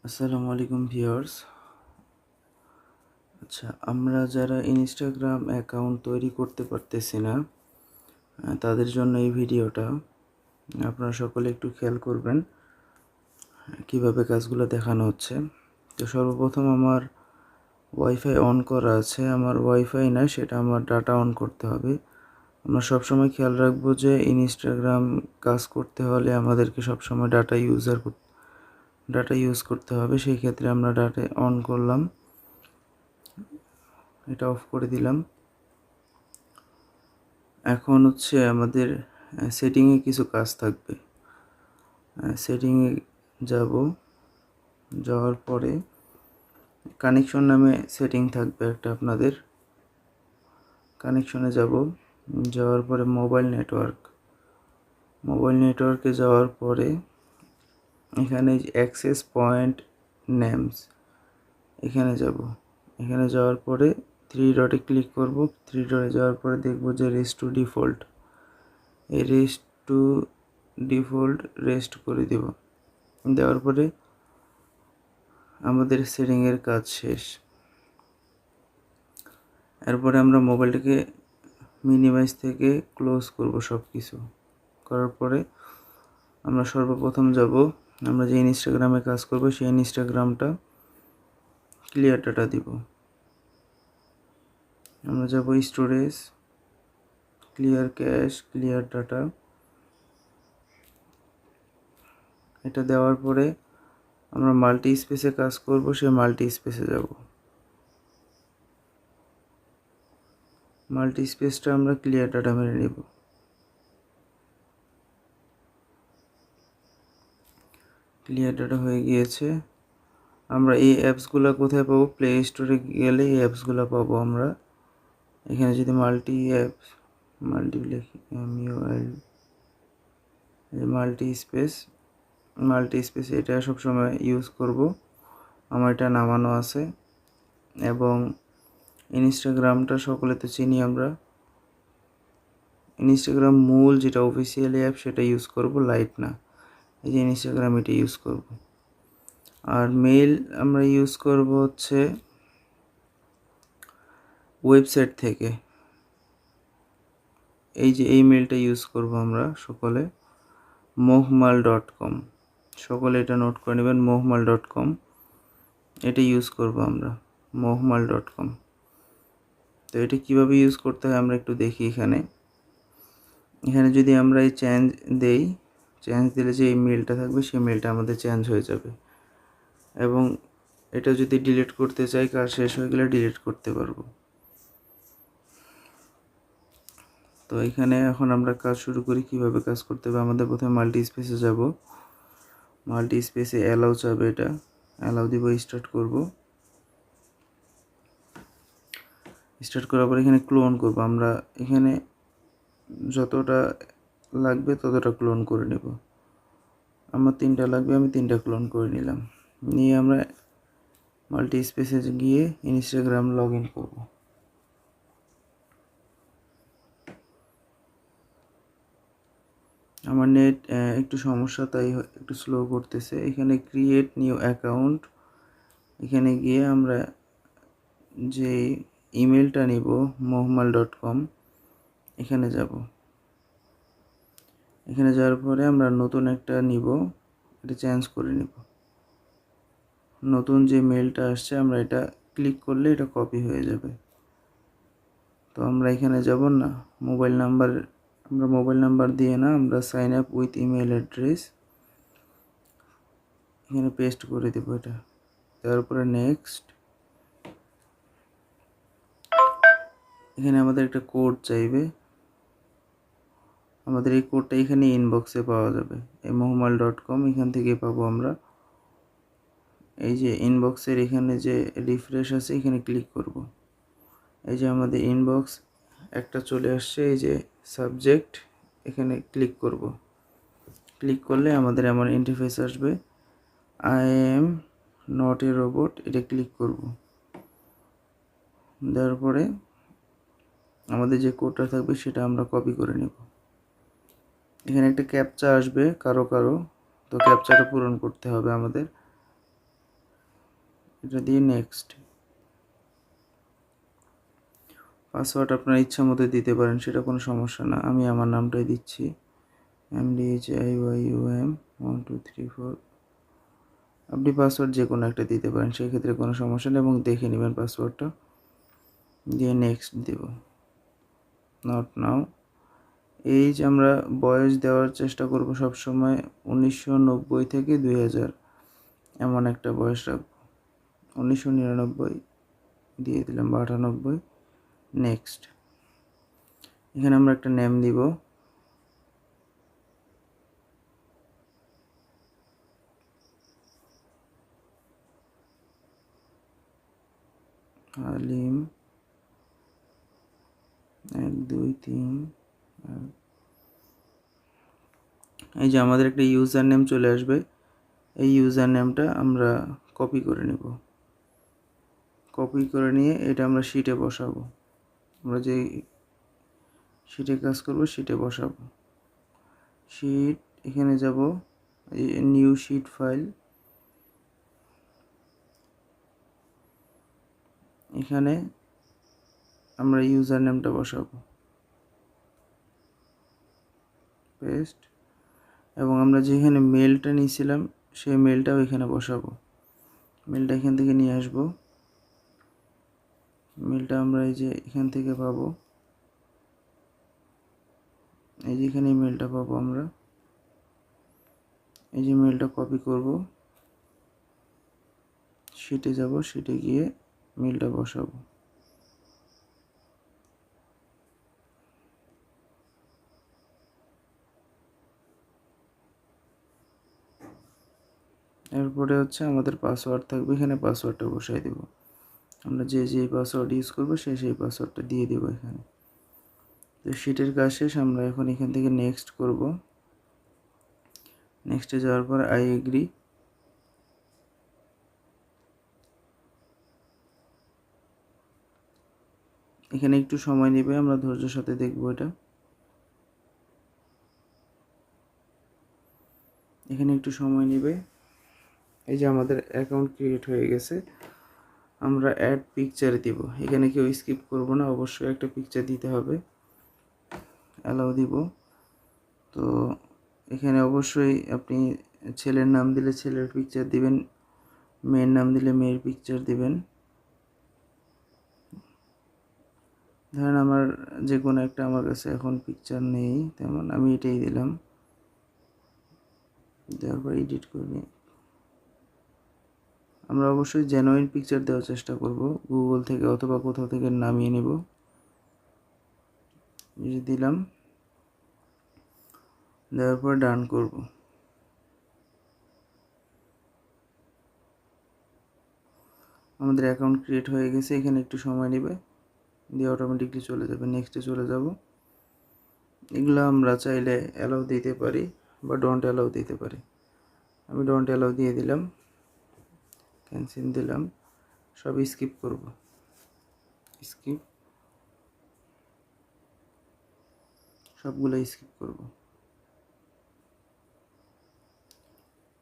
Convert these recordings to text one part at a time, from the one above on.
আসসালামু আলাইকুম ভিউয়ার্স। আচ্ছা, আমরা যারা ইনস্টাগ্রাম অ্যাকাউন্ট তৈরি করতে পারতেছি না, তাদের জন্য এই ভিডিওটা। আপনারা সকলে একটু খেয়াল করবেন কিভাবে কাজগুলো দেখানো হচ্ছে। তো সর্বপ্রথম আমার ওয়াইফাই অন করা আছে। আমার ওয়াইফাই না, সেটা আমার ডাটা অন করতে হবে। আমরা সবসময় খেয়াল রাখবো যে ইনস্টাগ্রাম কাজ করতে হলে আমাদেরকে সবসময় ডাটা ইউজ করতে হবে। সেই ক্ষেত্রে আমরা ডাটা অন করলাম, এটা অফ করে দিলাম। এখন হচ্ছে আমাদের সেটিংয়ে কিছু কাজ থাকবে। সেটিংয়ে যাব, যাওয়ার পরে কানেকশন নামে সেটিং থাকবে একটা আপনাদের। কানেকশনে যাব, যাওয়ার পরে মোবাইল নেটওয়ার্কে যাওয়ার পরে এখানে অ্যাক্সেস পয়েন্ট নেমস, এখানে যাব। এখানে যাওয়ার পরে থ্রি ডটে ক্লিক করব। থ্রি ডটে যাওয়ার পরে দেখব যে রেস্ট টু ডিফল্ট, এই রেস্ট করে দেব। দেওয়ার পরে আমাদের সেটিংয়ের কাজ শেষ। এরপরে আমরা মোবাইলটাকে মিনিমাইজ থেকে ক্লোজ করব। সব কিছু করার পরে আমরা সর্বপ্রথম যাব, আমরা যে ইনস্টাগ্রামে কাজ করব সেই ইনস্টাগ্রামটা ক্লিয়ার ডাটা দিব। আমরা যাব storage, clear cash, clear data. এটা দেওয়ার পরে আমরা মাল্টি স্পেসে কাজ করব, সেই মাল্টি স্পেসে যাব। মাল্টি স্পেসটা আমরা ক্লিয়ার ডাটা মেরে নেব। ক্লিয়ার ডাটা হয়ে গিয়েছে। আমরা এই অ্যাপসগুলো কোথায় পাবো? প্লে স্টোরে গেলে এই অ্যাপসগুলো পাবো আমরা। এখানে যদি মাল্টি স্পেস এটা সবসময় ইউজ করব। আমার এটা নামানো আছে। এবং ইনস্টাগ্রামটা সকলে তো চিনি আমরা। ইনস্টাগ্রাম মূল যেটা অফিসিয়ালি অ্যাপ সেটা ইউজ করব, লাইট না। এই যে ইনস্টাগ্রাম এটা ইউজ করব। আর মেইল আমরা ইউজ করব হচ্ছে ওয়েবসাইট থেকে। এই যে এই মেইলটা ইউজ করব আমরা সকলে, mohmal.com। সকলে এটা নোট করে নেবেন, mohmal.com এটা ইউজ করব আমরা, mohmal.com। তো এটা কিভাবে ইউজ করতে হয় আমরা একটু দেখি। এখানে যদি আমরা এই চেঞ্জ দিলে যে এই মেইলটা থাকবে সেই মেইলটা আমাদের চেঞ্জ হয়ে যাবে। এবং এটা যদি ডিলিট করতে চাই, কাজ শেষ হয়ে গেলে ডিলিট করতে পারবো। তো এখানে এখন আমরা কাজ শুরু করি। কিভাবে কাজ করতে হবে, আমাদের প্রথমে মাল্টি স্পেসে যাব। মাল্টি স্পেসে অ্যালাউ চাবে, এটা অ্যালাউ দিব। স্টার্ট করার পর এখানে ক্লোন করব। আমরা এখানে যতটা লাগবে ততটা ক্লোন করে নেব। আমার 3টা লাগবে, আমি 3টা ক্লোন করে নিলাম। নিয়ে আমরা মাল্টি স্পেসে গিয়ে ইনস্টাগ্রাম লগ ইন করবো। আমার নেট একটু সমস্যা, তাই একটু স্লো করতেছে। এখানে ক্রিয়েট নিউ অ্যাকাউন্ট, এখানে গিয়ে আমরা যে ইমেলটা নিব mohmal.com, এখানে যাব। এখানে যাওয়ার পরে আমরা নতুন একটা নিব, এটা চেঞ্জ করে নিব। নতুন যে মেলটা আসছে আমরা এটা ক্লিক করলে এটা কপি হয়ে যাবে। তো আমরা এখানে যাব না, মোবাইল নাম্বার দিয়ে না, আমরা sign up with email address এখানে পেস্ট করে দেব এটা। তারপরে নেক্সট। এখানে আমাদের একটা কোড চাইবে। আমাদের এই কোডটা এখানে ইনবক্সে পাওয়া যাবে, এই mohmal.com এখান থেকে পাবো আমরা। এই যে ইনবক্সের এখানে যে রিফ্রেশ আছে, এখানে ক্লিক করব। এই যে আমাদের ইনবক্স একটা চলে আসছে, এই যে সাবজেক্ট, এখানে ক্লিক করব। ক্লিক করলে আমাদের এমন ইন্টারফেস আসবে, I am not a robot, এটা ক্লিক করব। দেওয়ার পরে আমাদের যে কোডটা থাকবে সেটা আমরা কপি করে নেব। এখানে একটা ক্যাপচা আসবে কারো, তো ক্যাপচাটা পূরণ করতে হবে আমাদের। এটা দিয়ে নেক্সট। পাসওয়ার্ড আপনার ইচ্ছা মতো দিতে পারেন, সেটা কোনো সমস্যা না। আমি আমার নামটাই দিচ্ছি, MDHIYUM 1234। আপনি পাসওয়ার্ড যে কোনো একটা দিতে পারেন, সেক্ষেত্রে কোনো সমস্যা নেই, এবং দেখে নেবেন পাসওয়ার্ডটা দিয়ে নেক্সট দেব। Not now. এইজ আমরা বয়স দেওয়ার চেষ্টা করব সবসময় 1990 থেকে 2000 এমন একটা বয়স রাখবো। 1999 দিয়ে দিলাম বা 98। নেক্সট। এখানে আমরা একটা নেম দিব, আলিম 1 2 3। এই যে আমাদের একটা ইউজার নেম চলে আসবে, এই ইউজার নেমটা আমরা কপি করে নেব। কপি করে নিয়ে এটা আমরা শিটে বসাবো। আমরা যে শিটে কাজ করব শিটে বসাবো। শিট, এখানে যাব, নিউ শিট ফাইল, এখানে আমরা ইউজার নেমটা বসাবো, পেস্ট। এবং আমরা যেখানে মেলটা নিয়েছিলাম সেই মেলটাও এখানে বসাবো। মেলটা এখান থেকে নিয়ে আসবো। মেলটা আমরা এই যে এখান থেকে পাবো, এই যে এখানে মেলটা পাবো আমরা। এই যে মেলটা কপি করব, শিটে যাব, শিটে গিয়ে মেলটা বসাবো। এরপরে হচ্ছে আমাদের পাসওয়ার্ড থাকবে, এখানে পাসওয়ার্ডটা বসাই দেব। আমরা যে পাসওয়ার্ড ইউজ করবো সেই পাসওয়ার্ডটা দিয়ে দেব এখানে। তো শিটের কাজ শেষ। আমরা এখন এখান থেকে নেক্সট করব। নেক্সটে যাওয়ার পর আই এগ্রি। এখানে একটু সময় নেবে, আমরা ধৈর্যের সাথে দেখব এটা। এখানে একটু সময় নেবে। এই যে আমাদের অ্যাকাউন্ট ক্রিয়েট হয়ে গেছে। আমরা অ্যাড পিকচার দিব, এখানে কেউ স্কিপ করব না, অবশ্যই একটা পিকচার দিতে হবে। অ্যালাউ দিব। তো এখানে অবশ্যই আপনি ছেলের নাম দিলে ছেলের পিকচার দিবেন, মেয়ের নাম দিলে মেয়ের পিকচার দিবেন। ধরেন আমার যে কোনো একটা, আমার কাছে এখন পিকচার নেই তেমন, আমি এটাই দিলাম। দেওয়ার পর এডিট করে নিই। আমরা অবশ্যই জেনুইন পিকচার দেওয়ার চেষ্টা করব, গুগল থেকে অথবা কোথাও থেকে নামিয়ে নেব। এই দিলাম, দেওয়ার পর ডান করব। আমাদের অ্যাকাউন্ট ক্রিয়েট হয়ে গেছে। এখানে একটু সময় নেবে, দিয়ে অটোমেটিকলি চলে যাবে। নেক্সটে চলে যাব। এগুলো আমরা চাইলে অ্যালাউ দিতে পারি বা ডোন্ট অ্যালাউ দিতে পারি। আমি ডোন্ট অ্যালাউ দিয়ে দিলাম, ক্যান্সেল দিলাম, সব স্কিপ করব। স্কিপ, সবগুলো স্কিপ করব।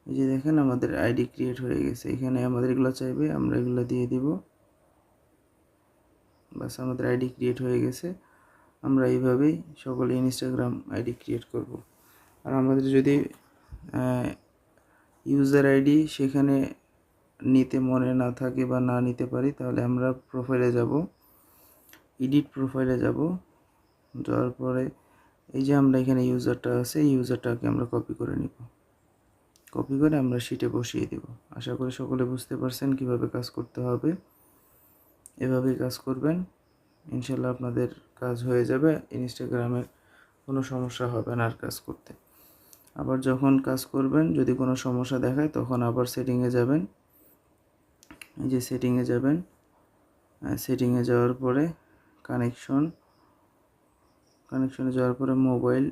এই যে দেখেন আমাদের আইডি ক্রিয়েট হয়ে গেছে। এখানে আমাদের এগুলো চাইবে, আমরা এগুলো দিয়ে দিব। বাস, আমাদের আইডি ক্রিয়েট হয়ে গেছে। আমরা এইভাবেই সকলে ইনস্টাগ্রাম আইডি ক্রিয়েট করব। আর আমাদের যদি ইউজার আইডি সেখানে নিতে মনে না থাকে বা না নিতে পারি, তাহলে আমরা প্রোফাইলে যাব, এডিট প্রোফাইলে যাব। যাওয়ার পরে এই যে আমরা এখানে ইউজারটা আছে, এই ইউজারটাকে আমরা কপি করে নিব। কপি করে আমরা শিটে বসিয়ে দেব। আশা করি সকলে বুঝতে পারছেন কিভাবে কাজ করতে হবে। এভাবেই কাজ করবেন, ইনশাল্লাহ আপনাদের কাজ হয়ে যাবে। ইনস্টাগ্রামের কোনো সমস্যা হবে না আর কাজ করতে। আবার যখন কাজ করবেন যদি কোনো সমস্যা দেখায়, তখন আবার সেটিংয়ে যাবেন। এই যে সেটিংয়ে যাবেন, সেটিংয়ে যাওয়ার পরে কানেকশনে যাওয়ার পরে মোবাইল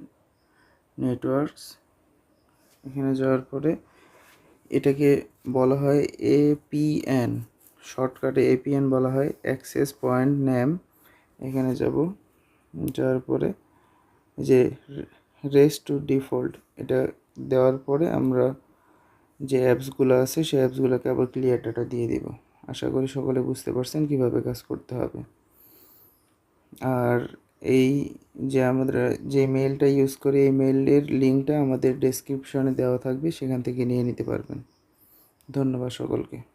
নেটওয়ার্কস, এখানে যাওয়ার পরে এটাকে বলা হয় APN, শর্টকাটে APN বলা হয়, অ্যাক্সেস পয়েন্ট নেম। এখানে যাব, যাওয়ার পরে যে রেস্ট টু ডিফল্ট, এটা দেওয়ার পরে আমরা যে অ্যাপসগুলো আছে সেই অ্যাপসগুলোকে আবার ক্লিয়ার ডাটা দিয়ে দিব। আশা করি সকলে বুঝতে পারছেন কিভাবে কাজ করতে হবে। আর এই যে আমাদের যে মেইলটা ইউজ করি, এই মেইলের লিঙ্কটা আমাদের ডেসক্রিপশনে দেওয়া থাকবে, সেখান থেকে নিয়ে নিতে পারবেন। ধন্যবাদ সকলকে।